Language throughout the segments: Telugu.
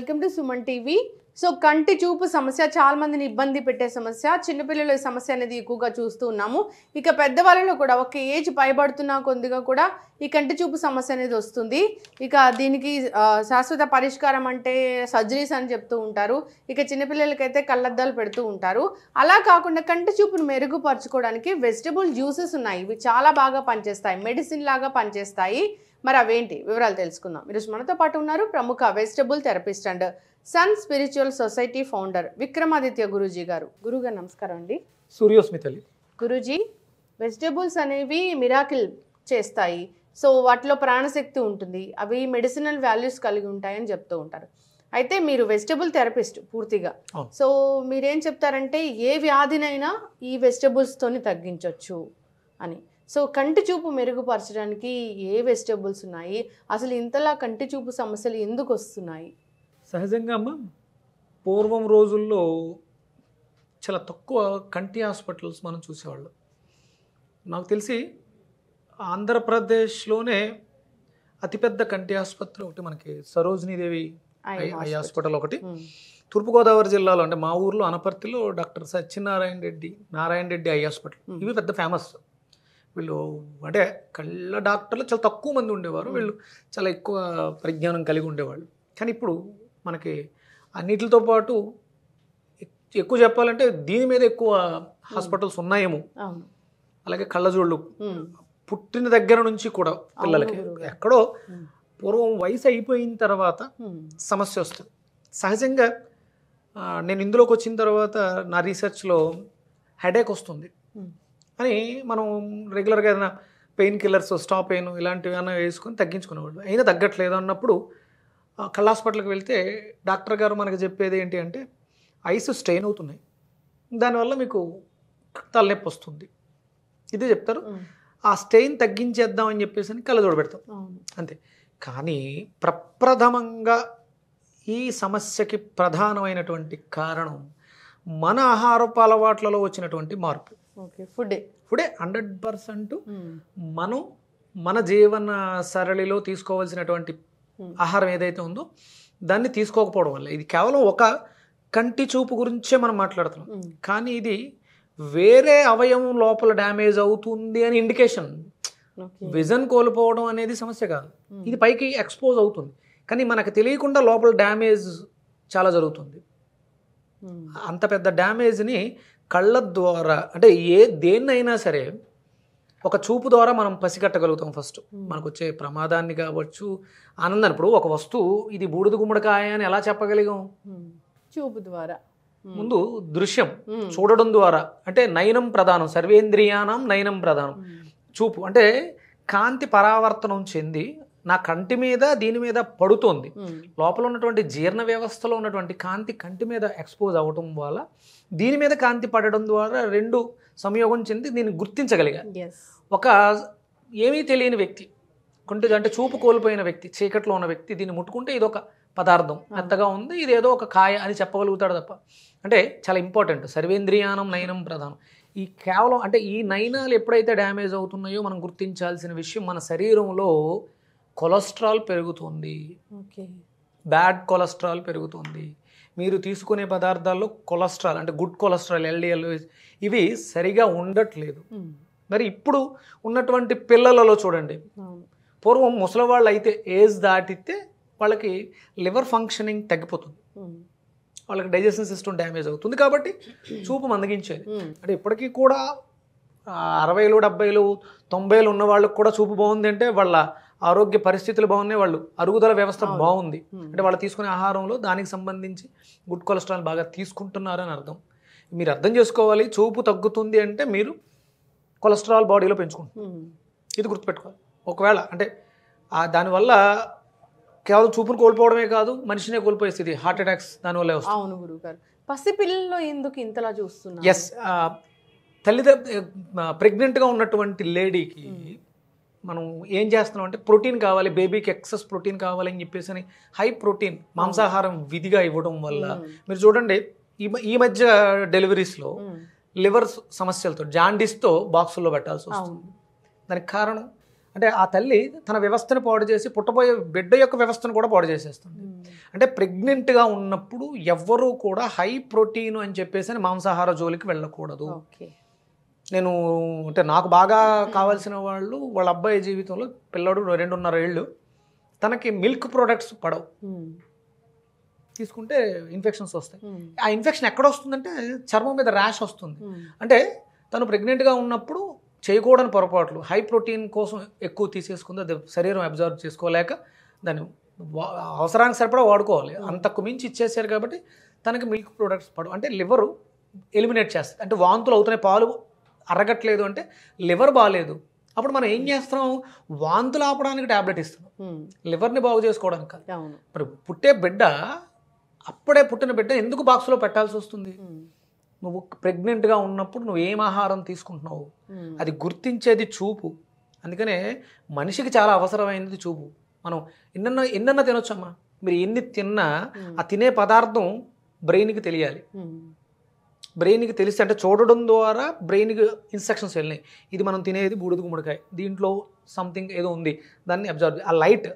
Welcome to Suman TV. So కంటి చూపు సమస్య చాలా మందిని ఇబ్బంది పెట్టే సమస్య. చిన్నపిల్లల సమస్య అనేది ఎక్కువగా చూస్తూ ఉన్నాము. ఇక పెద్దవాళ్ళలో కూడా ఒక ఏజ్ పైబడుతున్న కొద్దిగా కూడా ఈ కంటి చూపు సమస్య అనేది వస్తుంది. ఇక దీనికి శాశ్వత పరిష్కారం అంటే సర్జరీస్ అని చెప్తూ ఉంటారు. ఇక చిన్నపిల్లలకైతే కళ్ళద్దాలు పెడుతూ ఉంటారు. అలా కాకుండా కంటి చూపును మెరుగుపరచుకోవడానికి వెజిటబుల్ జ్యూసెస్ ఉన్నాయి. ఇవి చాలా బాగా పనిచేస్తాయి, మెడిసిన్ లాగా పనిచేస్తాయి. మరి అవేంటి వివరాలు తెలుసుకుందాం. ఈరోజు మనతో పాటు ఉన్నారు ప్రముఖ vegetable therapist and Sun Spiritual Society founder Vikramaditya Guruji గారు. గురుగారు నమస్కారం అండి. సూర్యోస్మితలి. గురూజీ, వెజిటబుల్స్ అనేవి మిరాకిల్ చేస్తాయి. సో వాటిలో ప్రాణశక్తి ఉంటుంది, అవి మెడిసినల్ వాల్యూస్ కలిగి ఉంటాయని చెప్తూ ఉంటారు. అయితే మీరు వెజిటబుల్ థెరపిస్ట్ పూర్తిగా. సో మీరేం చెప్తారంటే ఏ వ్యాధినైనా ఈ వెజిటబుల్స్తోని తగ్గించవచ్చు అని. సో కంటి చూపు మెరుగుపరచడానికి ఏ వెజిటబుల్స్ ఉన్నాయి, అసలు ఇంతలా కంటి చూపు సమస్యలు ఎందుకు వస్తున్నాయి? సహజంగా అమ్మ, పూర్వం రోజుల్లో చాలా తక్కువ కంటి హాస్పిటల్స్ మనం చూసేవాళ్ళం. నాకు తెలిసి ఆంధ్రప్రదేశ్లోనే అతిపెద్ద కంటి ఆసుపత్రి ఒకటి మనకి సరోజినీదేవి ఐ హాస్పిటల్ ఒకటి. తూర్పుగోదావరి జిల్లాలో అంటే మా ఊర్లో అనపర్తిలో doctor Satyanarayana Reddy eye hospital. ఇవి పెద్ద ఫేమస్. వీళ్ళు అంటే కళ్ళ డాక్టర్లు చాలా తక్కువ మంది ఉండేవారు. వీళ్ళు చాలా ఎక్కువ పరిజ్ఞానం కలిగి ఉండేవాళ్ళు. కానీ ఇప్పుడు మనకి అన్నిటితో పాటు ఎక్కువ చెప్పాలంటే దీని మీద ఎక్కువ హాస్పిటల్స్ ఉన్నాయేమో. అలాగే కళ్ళజోళ్ళు పుట్టిన దగ్గర నుంచి కూడా పిల్లలకి ఎక్కడో పూర్వం వయసు అయిపోయిన తర్వాత సమస్య వస్తుంది. సహజంగా నేను ఇందులోకి వచ్చిన తర్వాత నా రీసెర్చ్లో హెడేక్ వస్తుంది అని మనం రెగ్యులర్గా ఏదైనా పెయిన్ కిల్లర్స్, స్టాప్ పెయిన్ ఇలాంటివి ఏమైనా వేసుకొని తగ్గించుకునేవాళ్ళు. అయినా తగ్గట్లేదు అన్నప్పుడు కళ్ళ హాస్పిటల్కి వెళ్తే డాక్టర్ గారు మనకు చెప్పేది ఏంటి అంటే ఐస్ స్ట్రెయిన్ అవుతున్నాయి, దానివల్ల మీకు తలనొప్పి వస్తుంది, ఇదే చెప్తారు. ఆ స్ట్రెయిన్ తగ్గించేద్దామని చెప్పేసి అని కళ్ళజోడు పెడతాం అంతే. కానీ ప్రప్రథమంగా ఈ సమస్యకి ప్రధానమైనటువంటి కారణం మన ఆహారపు అలవాట్లలో వచ్చినటువంటి మార్పు. ఫుడే 100% మనం మన జీవన సరళిలో తీసుకోవాల్సినటువంటి ఆహారం ఏదైతే ఉందో దాన్ని తీసుకోకపోవడం వల్ల. ఇది కేవలం ఒక కంటి చూపు గురించే మనం మాట్లాడుతున్నాం, కానీ ఇది వేరే అవయవం లోపల డ్యామేజ్ అవుతుంది అని ఇండికేషన్. విజన్ కోల్పోవడం అనేది సమస్య కాదు, ఇది పైకి ఎక్స్పోజ్ అవుతుంది, కానీ మనకు తెలియకుండా లోపల డ్యామేజ్ చాలా జరుగుతుంది. అంత పెద్ద డ్యామేజ్ని కళ్ళ ద్వారా అంటే దేన్నైనా సరే ఒక చూపు ద్వారా మనం పసిగట్టగలుగుతాం. ఫస్ట్ మనకు వచ్చే ప్రమాదాన్ని కావచ్చు, ఆనందాన్ని. ఇప్పుడు ఒక వస్తువు ఇది బూడిద గుమ్మడికాయ అని ఎలా చెప్పగలిగాం? చూపు ద్వారా. ముందు దృశ్యం చూడడం ద్వారా, అంటే నయనం ప్రధానం, సర్వేంద్రియానం నయనం ప్రధానం. చూపు అంటే కాంతి పరావర్తనం చెంది నా కంటి మీద దీని మీద పడుతోంది. లోపల ఉన్నటువంటి జీర్ణ వ్యవస్థలో ఉన్నటువంటి కాంతి కంటి మీద ఎక్స్పోజ్ అవ్వటం వల్ల దీని మీద కాంతి పడడం ద్వారా రెండు సంయోగం చెంది దీన్ని గుర్తించగలిగా. ఒక ఏమీ తెలియని వ్యక్తి అంటే చూపు కోల్పోయిన వ్యక్తి, చీకట్లో ఉన్న వ్యక్తి దీన్ని ముట్టుకుంటే ఇదొక పదార్థం మెత్తగా ఉంది, ఇది ఏదో ఒక కాయ అని చెప్పగలుగుతాడు తప్ప. అంటే చాలా ఇంపార్టెంట్. సర్వేంద్రియానం నయనం ప్రధానం. ఈ కేవలం అంటే ఈ నయనాలు ఎప్పుడైతే డ్యామేజ్ అవుతున్నాయో మనం గుర్తించాల్సిన విషయం, మన శరీరంలో కొలెస్ట్రాల్ పెరుగుతుంది, బ్యాడ్ కొలెస్ట్రాల్ పెరుగుతుంది. మీరు తీసుకునే పదార్థాల్లో కొలెస్ట్రాల్ అంటే గుడ్ కొలెస్ట్రాల్, LDL ఇవి సరిగా ఉండట్లేదు. మరి ఇప్పుడు ఉన్నటువంటి పిల్లలలో చూడండి, పూర్వం ముసలివాళ్ళు అయితే ఏజ్ దాటితే వాళ్ళకి లివర్ ఫంక్షనింగ్ తగ్గిపోతుంది, వాళ్ళకి డైజెషన్ సిస్టమ్ డ్యామేజ్ అవుతుంది, కాబట్టి చూపు మందగించేది. అంటే ఇప్పటికీ కూడా 60, 70, 90 ఉన్న వాళ్ళకి కూడా చూపు బాగుంది అంటే వాళ్ళ ఆరోగ్య పరిస్థితులు బాగున్నాయి, వాళ్ళు అరుగుదల వ్యవస్థ బాగుంది అంటే వాళ్ళు తీసుకునే ఆహారంలో దానికి సంబంధించి గుడ్ కొలెస్ట్రాల్ బాగా తీసుకుంటున్నారు అని అర్థం. మీరు అర్థం చేసుకోవాలి, చూపు తగ్గుతుంది అంటే మీరు కొలెస్ట్రాల్ బాడీలో పెంచుకుంటున్నారు, ఇది గుర్తుపెట్టుకోవాలి. ఒకవేళ అంటే దానివల్ల కేవలం చూపును కోల్పోవడమే కాదు, మనిషినే కోల్పోయే స్థితి, హార్ట్ అటాక్స్ దానివల్లే వస్తుంది. అవును గురుగారు. పసిపిల్లల్లో ఎందుకు ఇంతలా చూస్తున్నారు? ఎస్, ప్రెగ్నెంట్గా ఉన్నటువంటి లేడీకి మనం ఏం చేస్తున్నాం అంటే ప్రోటీన్ కావాలి, బేబీకి ఎక్సెస్ ప్రోటీన్ కావాలని చెప్పేసి అని హై ప్రోటీన్ మాంసాహారం విధిగా ఇవ్వడం వల్ల మీరు చూడండి ఈ మధ్య డెలివరీస్లో లివర్ సమస్యలతో జాండీస్తో బాక్సుల్లో పెట్టాల్సి వస్తుంది. దానికి కారణం అంటే ఆ తల్లి తన వ్యవస్థను పాడు చేసి పుట్టబోయే బిడ్డ యొక్క వ్యవస్థను కూడా పాడు చేసేస్తుంది. అంటే ప్రెగ్నెంట్గా ఉన్నప్పుడు ఎవ్వరూ కూడా హై ప్రోటీన్ అని చెప్పేసి మాంసాహార జోలికి వెళ్ళకూడదు. నేను అంటే నాకు బాగా కావాల్సిన వాళ్ళు వాళ్ళ అబ్బాయి జీవితంలో పిల్లడు 2.5 ఏళ్ళు, తనకి మిల్క్ ప్రోడక్ట్స్ పడవు, తీసుకుంటే ఇన్ఫెక్షన్స్ వస్తాయి. ఆ ఇన్ఫెక్షన్ ఎక్కడ వస్తుందంటే చర్మం మీద ర్యాష్ వస్తుంది. అంటే తను ప్రెగ్నెంట్గా ఉన్నప్పుడు చేయకూడని పొరపాట్లు, హై ప్రోటీన్ కోసం ఎక్కువ తీసేసుకుంది, అది శరీరం అబ్జర్వ్ చేసుకోలేక దాన్ని అవసరానికి సరిపడా వాడుకోవాలి, అంతకు మించి ఇచ్చేసారు కాబట్టి తనకి మిల్క్ ప్రోడక్ట్స్ పడవు. అంటే లివరు ఎలిమినేట్ చేస్తుంది. అంటే వాంతులు అవుతున్నాయి, పాలు అరగట్లేదు అంటే లివర్ బాగాలేదు. అప్పుడు మనం ఏం చేస్తున్నాం, వాంతులు ఆపడానికి ట్యాబ్లెట్ ఇస్తున్నాం, లివర్ని బాగు చేసుకోవడానికి కాదు. మరి పుట్టే బిడ్డ, అప్పుడే పుట్టిన బిడ్డ ఎందుకు బాక్స్లో పెట్టాల్సి వస్తుంది? నువ్వు ప్రెగ్నెంట్గా ఉన్నప్పుడు నువ్వు ఏం ఆహారం తీసుకుంటున్నావు అది గుర్తించేది చూపు. అందుకనే మనిషికి చాలా అవసరమైనది చూపు. మనం ఎన్నన్నా తినొచ్చమ్మా, మీరు ఎన్ని తిన్నా ఆ తినే పదార్థం బ్రెయిన్కి తెలియాలి. బ్రెయిన్కి తెలిసి అంటే చూడడం ద్వారా బ్రెయిన్కి ఇన్స్ట్రక్షన్స్ వెళ్ళినాయి, ఇది మనం తినేది బూడిద గుమ్మడికాయ, దీంట్లో సంథింగ్ ఏదో ఉంది, దాన్ని అబ్జర్వ్. ఆ లైట్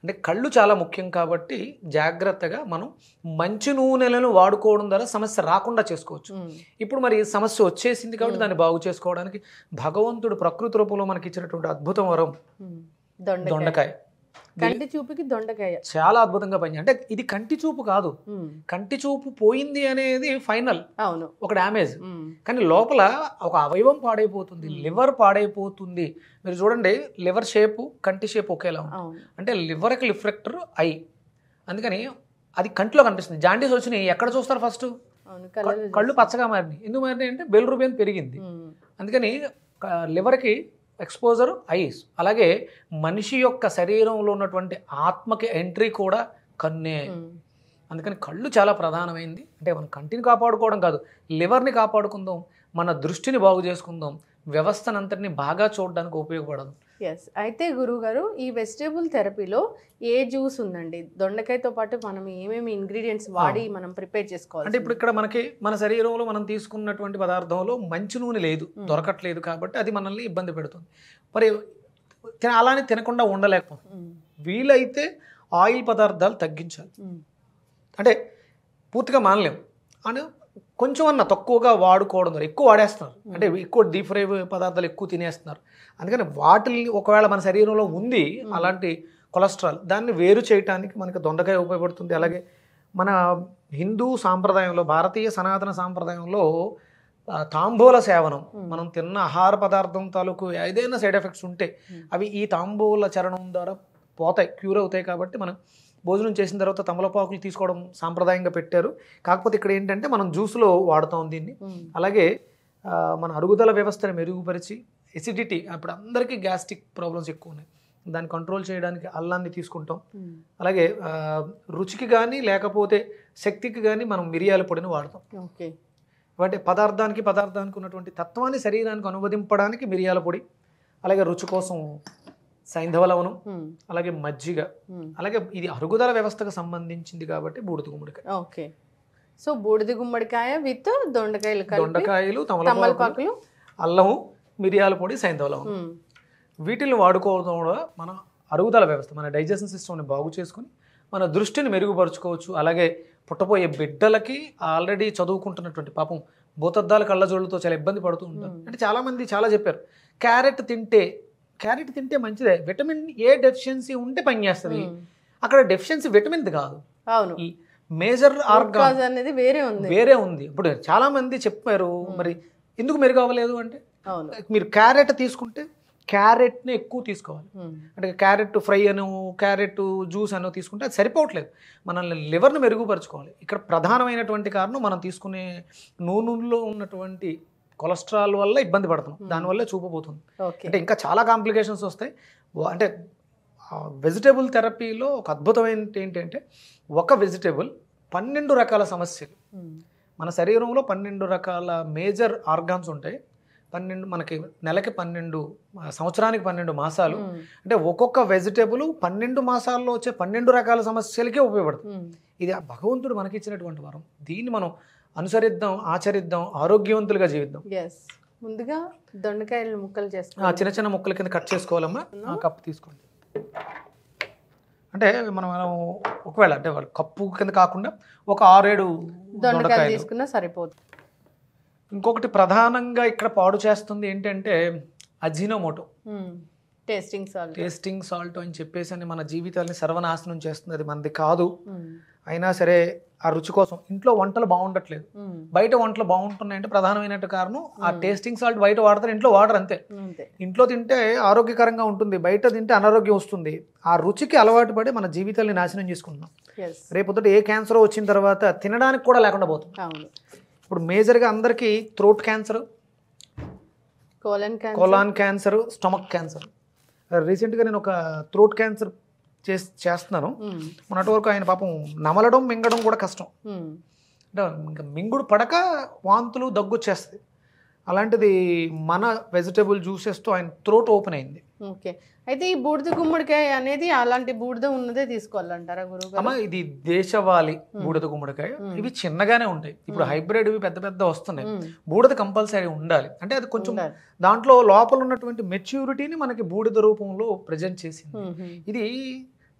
అంటే కళ్ళు చాలా ముఖ్యం కాబట్టి జాగ్రత్తగా మనం మంచి నూనెలను వాడుకోవడం ద్వారా సమస్య రాకుండా చేసుకోవచ్చు. ఇప్పుడు మరి సమస్య వచ్చేసింది కాబట్టి దాన్ని బాగు చేసుకోవడానికి భగవంతుడు ప్రకృతి రూపంలో మనకి ఇచ్చినటువంటి అద్భుతం వరం దొండకాయ. కంటి చూపుకి దొండకాయ చాలా అద్భుతంగా పని. అంటే ఇది కంటి చూపు కాదు, కంటి చూపు పోయింది అనేది ఫైనల్, అవును, ఒక డ్యామేజ్. కానీ లోపల ఒక అవయవం పాడైపోతుంది, లివర్ పాడైపోతుంది. మీరు చూడండి, లివర్ షేపు కంటి షేప్ ఒకేలా ఉంది. అంటే లివర్కి రిఫ్లెక్టర్ ఐ, అందుకని అది కంటిలో కనిపిస్తుంది. జాండీస్ వచ్చినాయి ఎక్కడ చూస్తారు ఫస్ట్? కళ్ళు పచ్చగా మారినాయి. ఎందుకు మారినాయి అంటే బిలిరూబిన్ పెరిగింది. అందుకని లివర్కి ఎక్స్పోజర్ ఐస్. అలాగే మనిషి యొక్క శరీరంలో ఉన్నటువంటి ఆత్మకి ఎంట్రీ కూడా కన్నే. అందుకని కళ్ళు చాలా ప్రధానమైంది. అంటే మనం కంటిని కాపాడుకోవడం కాదు, లివర్ని కాపాడుకుందాం, మన దృష్టిని బాగు చేసుకుందాం, వ్యవస్థనంతటిని బాగా చూడడానికి ఉపయోగపడదు. ఎస్. అయితే గురువుగారు, ఈ వెజిటేబుల్ థెరపీలో ఏ జ్యూస్ ఉందండి? దొండకాయతో పాటు మనం ఏమేమి ఇంగ్రీడియంట్స్ వాడి మనం ప్రిపేర్ చేసుకోవాలి? అంటే ఇప్పుడు ఇక్కడ మనకి మన శరీరంలో మనం తీసుకున్నటువంటి పదార్థంలో మంచి నూనె లేదు, దొరకట్లేదు కాబట్టి అది మనల్ని ఇబ్బంది పెడుతుంది. మరి అలానే తినకుండా ఉండలేకపోతుంది. వీలైతే ఆయిల్ పదార్థాలు తగ్గించాలి. అంటే పూర్తిగా మానలేము అని కొంచెం అన్న తక్కువగా వాడుకోవడం ద్వారా ఎక్కువ వాడేస్తున్నారు. అంటే ఎక్కువ డీప్ ఫ్రై పదార్థాలు ఎక్కువ తినేస్తున్నారు. అందుకని వాటిని ఒకవేళ మన శరీరంలో ఉంది అలాంటి కొలెస్ట్రాల్, దాన్ని వేరు చేయడానికి మనకి దొండకాయ ఉపయోగపడుతుంది. అలాగే మన హిందూ సాంప్రదాయంలో, భారతీయ సనాతన సాంప్రదాయంలో తాంబూల సేవనం, మనం తిన్న ఆహార పదార్థం తాలూకు ఏదైనా సైడ్ ఎఫెక్ట్స్ ఉంటే అవి ఈ తాంబూల చరణం ద్వారా పోతాయి, క్యూర్ అవుతాయి. కాబట్టి మనం భోజనం చేసిన తర్వాత తమలపాకులు తీసుకోవడం సాంప్రదాయంగా పెట్టారు. కాకపోతే ఇక్కడ ఏంటంటే మనం జ్యూస్లో వాడుతాం దీన్ని. అలాగే మన అరుగుదల వ్యవస్థను మెరుగుపరిచి ఎసిడిటీ, అప్పుడు అందరికీ గ్యాస్ట్రిక్ ప్రాబ్లమ్స్ ఎక్కువ ఉన్నాయి, దాన్ని కంట్రోల్ చేయడానికి అల్లాన్ని తీసుకుంటాం. అలాగే రుచికి కానీ లేకపోతే శక్తికి కానీ మనం మిరియాల పొడిని వాడతాం. ఓకే. అంటే పదార్థానికి ఉన్నటువంటి తత్వాన్ని శరీరానికి అనువదింపడానికి మిరియాల పొడి, అలాగే రుచి కోసం సైంధవ లవణం, అలాగే మజ్జిగ, అలాగే ఇది అరుగుదల వ్యవస్థకు సంబంధించింది కాబట్టి బూడిద గుమ్మడికాయ. ఓకే. సో బూడిద గుమ్మడికాయ విత్ దొండకాయలు, తమలపాకులు, అల్లము, మిరియాల పొడి, సైంధవ లవణం, వీటిని వాడుకోవడం వల్ల మన అరుగుదల వ్యవస్థ, మన డైజెషన్ సిస్టమ్ని బాగు చేసుకుని మన దృష్టిని మెరుగుపరుచుకోవచ్చు. అలాగే పుట్టబోయే బిడ్డలకి ఆల్రెడీ చదువుకుంటున్నటువంటి పాపం భూతద్దాల కళ్ళజోళ్ళతో చాలా ఇబ్బంది పడుతూ ఉంటారు. అంటే చాలామంది చాలా చెప్పారు, క్యారెట్ తింటే మంచిదే, విటమిన్ ఏ డెఫిషియన్సీ ఉంటే పనిచేస్తుంది. అక్కడ డెఫిషియన్సీ విటమిన్ కాదు, అవును, మేజర్ ఆర్గాన్ అనేది వేరే ఉంది. ఇప్పుడు చాలా మంది చెప్పారు, మరి ఎందుకు మెరుగు అవ్వలేదు అంటే, మీరు క్యారెట్ తీసుకుంటే క్యారెట్ని ఎక్కువ తీసుకోవాలి. అంటే క్యారెట్ ఫ్రై అను, క్యారెట్ జ్యూస్ అనో తీసుకుంటే అది సరిపోవట్లేదు. మనల్ని లివర్ని మెరుగుపరుచుకోవాలి. ఇక్కడ ప్రధానమైనటువంటి కారణం మనం తీసుకునే నూనెలో ఉన్నటువంటి కొలెస్ట్రాల్ వల్ల ఇబ్బంది పడుతున్నాం, దానివల్ల చూపబోతుంది. అంటే ఇంకా చాలా కాంప్లికేషన్స్ వస్తాయి. అంటే వెజిటేబుల్ థెరపీలో ఒక అద్భుతమైన ఏంటంటే, ఒక వెజిటేబుల్ 12 రకాల సమస్యలు, మన శరీరంలో 12 రకాల మేజర్ ఆర్గాన్స్ ఉంటాయి. 12 మనకి నెలకి 12, సంవత్సరానికి 12 మాసాలు. అంటే ఒక్కొక్క వెజిటేబుల్ 12 మాసాల్లో వచ్చే 12 రకాల సమస్యలకే ఉపయోగపడుతుంది. ఇది భగవంతుడు మనకి ఇచ్చినటువంటి వరం. దీన్ని మనం అనుసరిద్దాం, ఆచరిద్దాం, ఆరోగ్యవంతులుగా జీవిద్దాం. ముందుగా దొండకాయలు ముక్కలు చేసుకో. చిన్న చిన్న ముక్కల కింద కట్ చేసుకోవాలమ్మా. కప్పు తీసుకోండి. అంటే మనం ఒకవేళ అంటే కప్పు కింద కాకుండా ఒక 6-7 దొండకాయలు తీసుకున్నా సరిపోతుంది. ఇంకొకటి ప్రధానంగా ఇక్కడ పాడు చేస్తుంది ఏంటంటే అజినోమోటో, టేస్టింగ్ సాల్ట్ అని చెప్పేసి అని మన జీవితాన్ని సర్వనాశనం చేస్తుంది. అది మనది కాదు. అయినా సరే ఆ రుచి కోసం ఇంట్లో వంటలు బాగుండట్లేదు, బయట వంటలు బాగుంటున్నాయంటే ప్రధానమైన కారణం ఆ టేస్టింగ్ సాల్ట్. బయట వాడతారు, ఇంట్లో వాడరు అంతే. ఇంట్లో తింటే ఆరోగ్యకరంగా ఉంటుంది, బయట తింటే అనారోగ్యం వస్తుంది. ఆ రుచికి అలవాటు పడి మన జీవితాన్ని నాశనం చేసుకుంటున్నాం. రేపొద్దుట ఏ క్యాన్సర్ వచ్చిన తర్వాత తినడానికి కూడా లేకుండా పోతుంది. ఇప్పుడు మేజర్గా అందరికీ throat cancer, colon cancer, stomach cancer. రీసెంట్గా నేను ఒక థ్రోట్ క్యాన్సర్ చేస్తున్నాను. మొన్నటి వరకు ఆయన పాపం నమలడం మింగడం కూడా కష్టం, అంటే ఇంకా మింగుడు పడక వాంతులు దగ్గు వచ్చేస్తుంది. అలాంటిది మన వెజిటబుల్ జ్యూసెస్తో ఆయన థ్రోట్ ఓపెన్ అయింది. ఓకే, అయితే ఈ బూడిద గుమ్మడికాయ అనేది అలాంటి బూడిద ఉన్నదే తీసుకోవాలంటారా గురువు? అమ్మా ఇది దేశవాళీ బూడిద గుమ్మడికాయ. ఇవి చిన్నగానే ఉంటాయి. ఇప్పుడు హైబ్రిడ్ ఇవి పెద్ద పెద్ద వస్తున్నాయి. బూడిద కంపల్సరీ ఉండాలి. అంటే అది కొంచెం దాంట్లో లోపల ఉన్నటువంటి మెచ్యూరిటీని మనకి బూడిద రూపంలో ప్రజెంట్ చేసింది. ఇది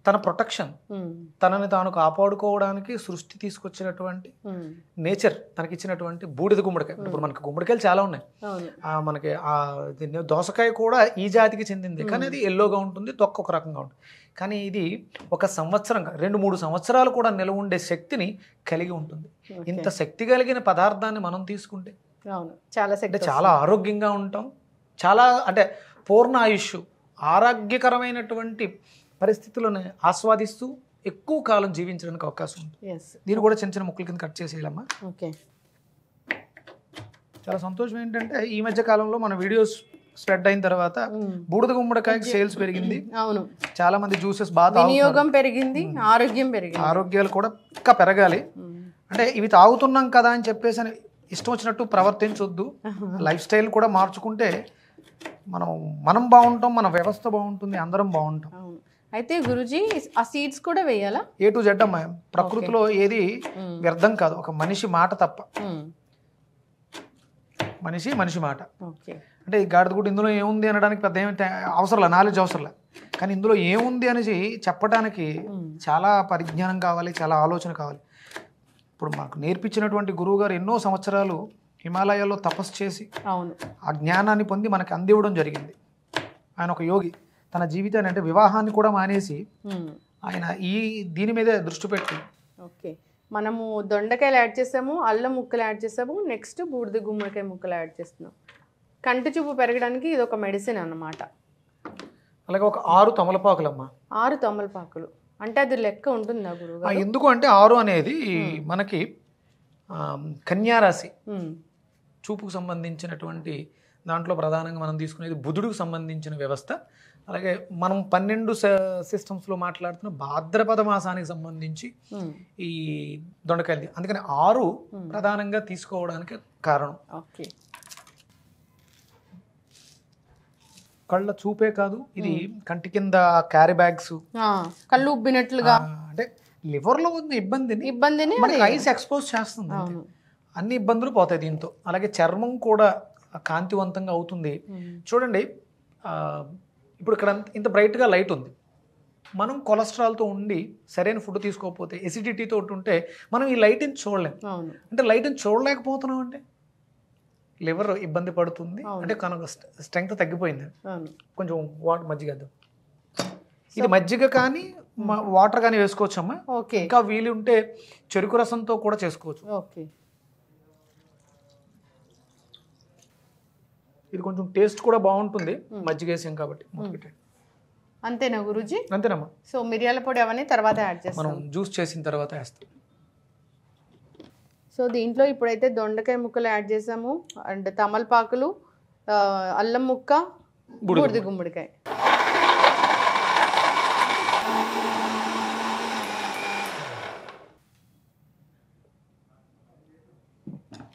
తన ప్రొటెక్షన్, తనని తాను కాపాడుకోవడానికి సృష్టి తీసుకొచ్చినటువంటి నేచర్ తనకిచ్చినటువంటి బూడిద గుమ్మడికాయ. ఇప్పుడు మనకి గుమ్మడికాయలు చాలా ఉన్నాయి. మనకి దోసకాయ కూడా ఈ జాతికి చెందింది, కానీ అది ఎల్లోగా ఉంటుంది, తొక్క ఒక రకంగా ఉంటుంది. కానీ ఇది ఒక సంవత్సరం 2-3 సంవత్సరాలు కూడా నిలవ ఉండే శక్తిని కలిగి ఉంటుంది. ఇంత శక్తి కలిగిన పదార్థాన్ని మనం తీసుకుంటే చాలా ఆరోగ్యంగా ఉంటాం. చాలా అంటే పూర్ణ ఆయుష్, ఆరోగ్యకరమైనటువంటి పరిస్థితులను ఆస్వాదిస్తూ ఎక్కువ కాలం జీవించడానికి అవకాశం ఉంది. దీన్ని కూడా చిన్న చిన్న ముక్కల కింద కట్ చేసేయాలమ్మా. చాలా సంతోషం ఏంటంటే ఈ మధ్య కాలంలో మన వీడియోస్ స్ప్రెడ్ అయిన తర్వాత బూడిద గుమ్మడికాయకి సేల్స్ పెరిగింది. అవును, చాలా మంది జ్యూసెస్ బాగా వినియోగం పెరిగింది, ఆరోగ్యం పెరిగింది. ఆరోగ్యాలు కూడా ఇంకా పెరగాలి. అంటే ఇవి తాగుతున్నాం కదా అని చెప్పేసి అని ఇష్టం వచ్చినట్టు ప్రవర్తించొద్దు. లైఫ్ స్టైల్ కూడా మార్చుకుంటే మనం బాగుంటాం, మన వ్యవస్థ బాగుంటుంది, అందరం బాగుంటాం. అయితే గురుజీ ఆ సీడ్స్ కూడా వేయాలా? A to Z అమ్మా. ప్రకృతిలో ఏది వ్యర్థం కాదు, ఒక మనిషి మాట తప్ప. మనిషి మాట. అంటే ఈ గాడిద గుడ్డు ఇందులో ఏముంది అనడానికి పెద్ద ఏమి అవసరంలే, నాలెడ్జ్ అవసరంలే. కానీ ఇందులో ఏముంది అనేసి చెప్పడానికి చాలా పరిజ్ఞానం కావాలి, చాలా ఆలోచన కావాలి. ఇప్పుడు మాకు నేర్పించినటువంటి గురువు గారు ఎన్నో సంవత్సరాలు హిమాలయాల్లో తపస్సు చేసి ఆ జ్ఞానాన్ని పొంది మనకి అందివ్వడం జరిగింది. ఆయన ఒక యోగి. తన జీవితాన్ని అంటే వివాహాన్ని కూడా మానేసి ఆయన దీని మీదే దృష్టి పెట్టి. ఓకే, మనము దొండకాయలు యాడ్ చేసాము, అల్లం ముక్కలు యాడ్ చేసాము, నెక్స్ట్ బూడిద గుమ్మడికాయ ముక్కలు యాడ్ చేస్తున్నాం. కంటి చూపు పెరగడానికి ఇది ఒక మెడిసిన్ అన్నమాట. అలాగే ఒక 6 తమలపాకులమ్మా. 6 తమలపాకులు అంటే అది లెక్క ఉంటుందా గురువు? ఎందుకు అంటే 6 అనేది మనకి కన్యారాశి చూపుకు సంబంధించినటువంటి దాంట్లో ప్రధానంగా మనం తీసుకునేది బుధుడికి సంబంధించిన వ్యవస్థ. అలాగే మనం 12 సిస్టమ్స్లో మాట్లాడుతున్న భాద్రపద మాసానికి సంబంధించి ఈ దొండకాయలు. అందుకని 6 ప్రధానంగా తీసుకోవడానికి కారణం. ఓకే, కళ్ళ చూపే కాదు, ఇది కంటి కింద క్యారీ బ్యాగ్స్, కళ్ళు ఉబ్బినట్లుగా అంటే లివర్లో ఉన్న ఇబ్బందిని మనకి ఐస్ ఎక్స్పోజ్ చేస్తుంది. అన్ని ఇబ్బందులు పోతాయి దీంతో. అలాగే చర్మం కూడా కాంతివంతంగా అవుతుంది. చూడండి, ఇప్పుడు ఇక్కడ ఇంత బ్రైట్గా లైట్ ఉంది. మనం కొలెస్ట్రాల్తో ఉండి సరైన ఫుడ్ తీసుకోకపోతే, ఎసిడిటీతో ఉంటే మనం ఈ లైట్ని చూడలేం. అంటే లైట్ని చూడలేకపోతున్నాం అంటే లివర్ ఇబ్బంది పడుతుంది. అంటే కనుక స్ట్రెంగ్త్ తగ్గిపోయింది. కొంచెం వాటర్ మజ్జిగ, ఇది మజ్జిగ కానీ వాటర్ కానీ వేసుకోవచ్చమ్మా. ఇంకా వీలు ఉంటే చెరుకు రసంతో కూడా చేసుకోవచ్చు. ఇది కొంచెం టేస్ట్ కూడా బాగుంటుంది, మజ్జిగ వేసాం కాబట్టి. అంతేనా గురూజీ? అంతేనమ్మా. సో మిరియాల పొడి అవన్నీ తర్వాత యాడ్ చేస్తాం, మనం జ్యూస్ చేసిన తర్వాత వేస్తాం. సో దీంట్లో ఇప్పుడైతే దొండకాయ ముక్కలు యాడ్ చేసాము, అండ్ తమలపాకులు, అల్లం ముక్క, బూడిద గుమ్మడికాయ.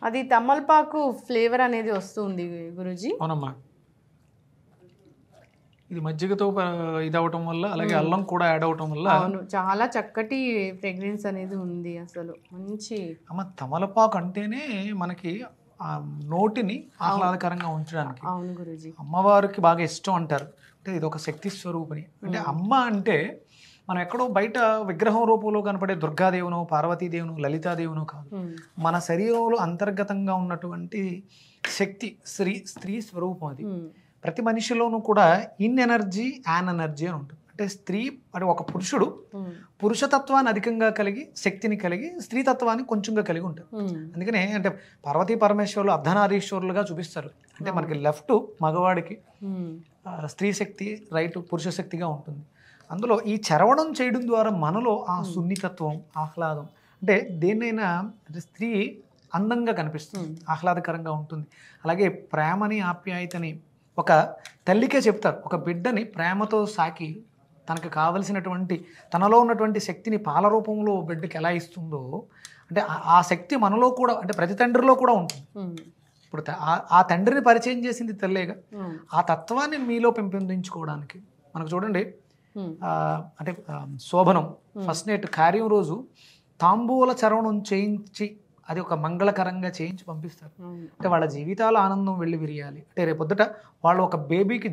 అది తమలపాకు ఫ్లేవర్ అనేది వస్తుంది గురూజీ. అవునమ్మా, ఇది మజ్జిగతో ఇది అవటం వల్ల, అలాగే అల్లం కూడా యాడ్ అవటం వల్ల అవును చాలా చక్కటి ఫ్రేగ్రెన్స్ అనేది ఉంది. అసలు మంచి అమ్మ, తమలపాకు అంటేనే మనకి ఆ నోటిని ఆహ్లాదకరంగా ఉంచడానికి. అవును గురూజీ. అమ్మవారికి బాగా ఇష్టం అంటారు. అంటే ఇది ఒక శక్తి స్వరూపిణి. అంటే అమ్మ అంటే మనం ఎక్కడో బయట విగ్రహం రూపంలో కనపడే దుర్గాదేవునో, పార్వతీదేవునో, లలితాదేవునో కాదు. మన శరీరంలో అంతర్గతంగా ఉన్నటువంటి శక్తి, స్త్రీ స్వరూపం అది. ప్రతి మనిషిలోనూ కూడా ఇన్ ఎనర్జీ, యాన్ ఎనర్జీ అని ఉంటుంది. అంటే స్త్రీ అంటే ఒక పురుషుడు పురుషతత్వాన్ని అధికంగా కలిగి, శక్తిని కలిగి, స్త్రీతత్వాన్ని కొంచెంగా కలిగి ఉంటారు. అందుకనే అంటే పార్వతీ పరమేశ్వరులు అర్ధనారీశ్వరులుగా చూపిస్తారు. అంటే మనకి లెఫ్ట్ మగవాడికి స్త్రీ శక్తి, రైట్ పురుష శక్తిగా ఉంటుంది. అందులో ఈ చరవణం చేయడం ద్వారా మనలో ఆ సున్నితత్వం, ఆహ్లాదం, అంటే దేన్నైనా అంటే స్త్రీ అందంగా కనిపిస్తుంది, ఆహ్లాదకరంగా ఉంటుంది. అలాగే ప్రేమని, ఆప్యాయతని ఒక తల్లికే చెప్తారు. ఒక బిడ్డని ప్రేమతో సాకి తనకు కావలసినటువంటి తనలో ఉన్నటువంటి శక్తిని పాల రూపంలో బిడ్డకి ఎలా ఇస్తుందో, అంటే ఆ శక్తి మనలో కూడా, అంటే ప్రతి తండ్రిలో కూడా ఉంటుంది. ఇప్పుడు ఆ తండ్రిని పరిచయం చేసింది తల్లేగా. ఆ తత్వాన్ని మీలో పెంపొందించుకోవడానికి మనకు చూడండి, అంటే శోభనం ఫస్ట్ నైట్ కార్యం రోజు తాంబూల చరవణం చేయించి అది ఒక మంగళకరంగా చేయించి పంపిస్తారు. అంటే వాళ్ళ జీవితాల ఆనందం వెళ్ళి విరియాలి. అంటే రేపొద్దుట వాళ్ళు ఒక బేబీకి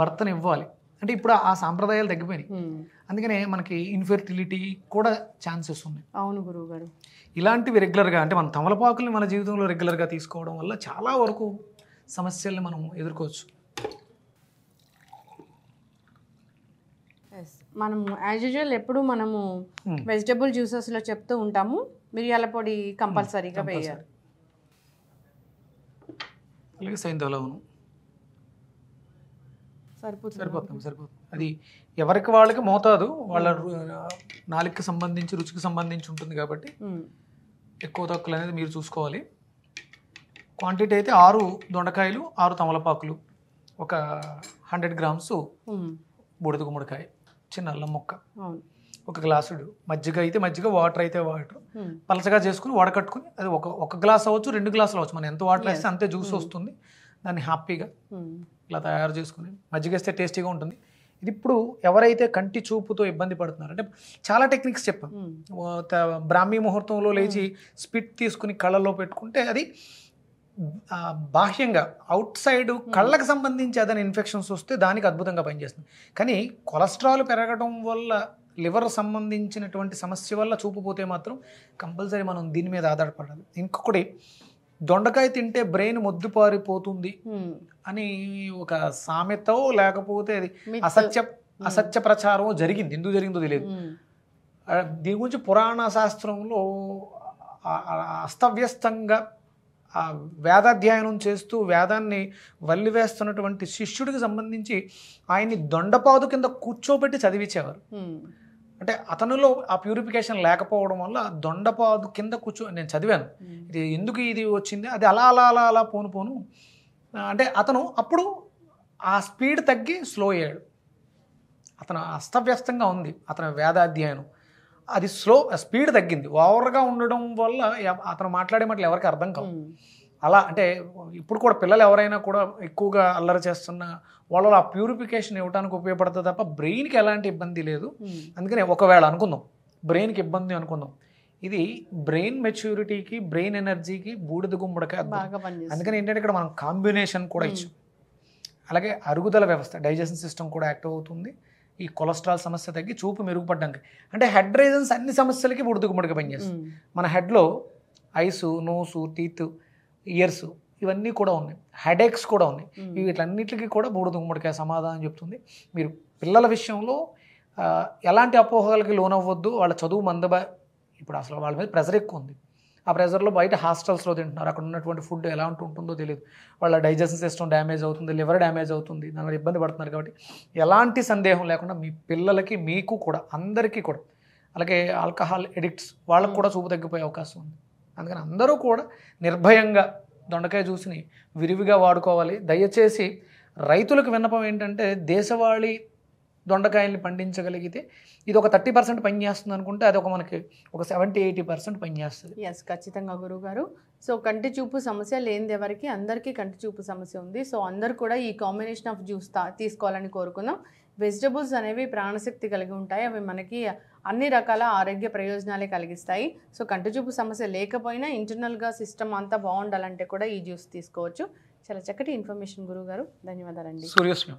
భర్తను ఇవ్వాలి. అంటే ఇప్పుడు ఆ సాంప్రదాయాలు తగ్గిపోయినాయి. అందుకనే మనకి ఇన్ఫెర్టిలిటీ కూడా ఛాన్సెస్ ఉన్నాయి. అవును గురువు గారు. ఇలాంటివి రెగ్యులర్గా, అంటే మన తమలపాకుల్ని మన జీవితంలో రెగ్యులర్గా తీసుకోవడం వల్ల చాలా వరకు సమస్యల్ని మనం ఎదుర్కోవచ్చు. మనము యాజ్ యూజువల్ ఎప్పుడు మనము వెజిటబుల్ జ్యూసెస్లో చెప్తూ ఉంటాము, మిరియాల పొడి కంపల్సరీగా వేయాలి. అలాగే సైంధవ లవణం సరిపోతుంది. అది ఎవరికి వాళ్ళకి మోతాదు, వాళ్ళ నాలుగుకి సంబంధించి, రుచికి సంబంధించి ఉంటుంది కాబట్టి ఎక్కువ తక్కువ అనేది మీరు చూసుకోవాలి. క్వాంటిటీ అయితే 6 దొండకాయలు, 6 తమలపాకులు, ఒక 100 గ్రామ్స్ బూడిద గుమ్మడికాయ, చిన్న అల్లం ముక్క, ఒక గ్లాసుడు మజ్జిగ అయితే మజ్జిగ, వాటర్ అయితే వాటర్, పలచగా చేసుకుని వడకట్టుకుని, అది ఒక గ్లాస్ అవ్వచ్చు, 2 గ్లాసులు అవ్వచ్చు, మనం ఎంత వాటర్ వేస్తే అంతే జ్యూస్ వస్తుంది. దాన్ని హ్యాపీగా ఇలా తయారు చేసుకుని మజ్జిగ వేస్తే టేస్టీగా ఉంటుంది. ఇది ఇప్పుడు ఎవరైతే కంటి చూపుతో ఇబ్బంది పడుతున్నారు, అంటే చాలా టెక్నిక్స్ చెప్పాం. బ్రాహ్మీ ముహూర్తంలో లేచి స్పిట్ తీసుకుని కళ్ళలో పెట్టుకుంటే అది బాహ్యంగా అవుట్ సైడ్ కళ్ళకు సంబంధించి ఏదైనా ఇన్ఫెక్షన్స్ వస్తే దానికి అద్భుతంగా పనిచేస్తుంది. కానీ కొలెస్ట్రాల్ పెరగడం వల్ల, లివర్ సంబంధించినటువంటి సమస్య వల్ల చూపు పోతే మాత్రం కంపల్సరీ మనం దీని మీద ఆధారపడాలి. ఇంకొకటి, దొండకాయ తింటే బ్రెయిన్ మొద్దుపారిపోతుంది అని ఒక సామెతో లేకపోతే అది అసత్య ప్రచారం జరిగింది. ఎందుకు జరిగిందో తెలియదు. దీని గురించి పురాణ శాస్త్రంలో అస్తవ్యస్తంగా వేదాధ్యయనం చేస్తూ వేదాన్ని వల్లివేస్తున్నటువంటి శిష్యుడికి సంబంధించి ఆయన్ని దొండపాదు కింద కూర్చోబెట్టి చదివించేవారు. అంటే అతనిలో ఆ ప్యూరిఫికేషన్ లేకపోవడం వల్ల దొండపాదు కింద నేను చదివాను, ఇది ఎందుకు ఇది వచ్చింది, అది అలా అలా అలా అలా పోను అంటే అతను అప్పుడు ఆ స్పీడ్ తగ్గి స్లో అయ్యాడు. అతను అస్తవ్యస్తంగా ఉంది అతని వేదాధ్యయనం, అది స్పీడ్ తగ్గింది. ఓవర్గా ఉండడం వల్ల అతను మాట్లాడే మాటలు ఎవరికి అర్థం కావు. అలా అంటే ఇప్పుడు కూడా పిల్లలు ఎవరైనా కూడా ఎక్కువగా అల్లరి చేస్తున్న వాళ్ళలో ఆ ప్యూరిఫికేషన్ ఇవ్వడానికి ఉపయోగపడుతుంది తప్ప బ్రెయిన్కి ఎలాంటి ఇబ్బంది లేదు. అందుకనే ఒకవేళ అనుకుందాం బ్రెయిన్కి ఇబ్బంది అనుకుందాం, ఇది బ్రెయిన్ మెచ్యూరిటీకి, బ్రెయిన్ ఎనర్జీకి బూడిద గుమ్మడికాయ. అందుకని ఏంటంటే ఇక్కడ మనం కాంబినేషన్ కూడా ఇచ్చాం. అలాగే అరుగుదల వ్యవస్థ, డైజెషన్ సిస్టమ్ కూడా యాక్టివ్ అవుతుంది. ఈ కొలెస్ట్రాల్ సమస్య తగ్గి చూపు మెరుగుపడడానికి, అంటే హెడ్ రీజన్స్ అన్ని సమస్యలకి బూడిద గుమ్మడికాయ పనిచేస్తుంది. మన హెడ్లో ఐసు, నోసు, టీత్, ఇయర్స్ ఇవన్నీ కూడా ఉన్నాయి, హెడేక్స్ కూడా ఉన్నాయి. వీటన్నిటికీ కూడా బూడిద గుమ్మడికాయ సమాధానం చెప్తుంది. మీరు పిల్లల విషయంలో ఎలాంటి అపోహలకి లోనవ్వద్దు. వాళ్ళ చదువు ఇప్పుడు అసలు వాళ్ళ మీద ప్రెజర్ ఎక్కువ ఉంది. ఆ ప్రెజర్లో బయట హాస్టల్స్లో తింటున్నారు, అక్కడ ఉన్నటువంటి ఫుడ్ ఎలా ఉంటుందో తెలియదు, వాళ్ళ డైజెషన్ సిస్టమ్ డ్యామేజ్ అవుతుంది, లివర్ డ్యామేజ్ అవుతుంది, దానివల్ల ఇబ్బంది పడుతున్నారు. కాబట్టి ఎలాంటి సందేహం లేకుండా మీ పిల్లలకి, మీకు కూడా, అందరికీ కూడా, అలాగే ఆల్కహాల్ ఎడిక్ట్స్ వాళ్ళకు కూడా చూపు తగ్గిపోయే అవకాశం ఉంది. అందుకని అందరూ కూడా నిర్భయంగా దొండకాయ జ్యూస్ని విరివిగా వాడుకోవాలి. దయచేసి రైతులకు విన్నపం ఏంటంటే, దేశవాళీ దొండకాయల్ని పండించగలిగితే ఇది ఒక 30% పనిచేస్తుంది అనుకుంటే అది మనకి ఒక 70-80% పనిచేస్తుంది. ఎస్, ఖచ్చితంగా గురువు గారు. సో కంటి చూపు సమస్య లేనిది ఎవరికి, అందరికీ కంటి చూపు సమస్య ఉంది. సో అందరు కూడా ఈ కాంబినేషన్ ఆఫ్ జ్యూస్ తీసుకోవాలని కోరుకుందాం. వెజిటబుల్స్ అనేవి ప్రాణశక్తి కలిగి ఉంటాయి. అవి మనకి అన్ని రకాల ఆరోగ్య ప్రయోజనాలే కలిగిస్తాయి. సో కంటి చూపు సమస్య లేకపోయినా ఇంటర్నల్గా సిస్టమ్ అంతా బాగుండాలంటే కూడా ఈ జ్యూస్ తీసుకోవచ్చు. చాలా చక్కటి ఇన్ఫర్మేషన్ గురువు గారు, ధన్యవాదాలండి. సూర్యస్మి.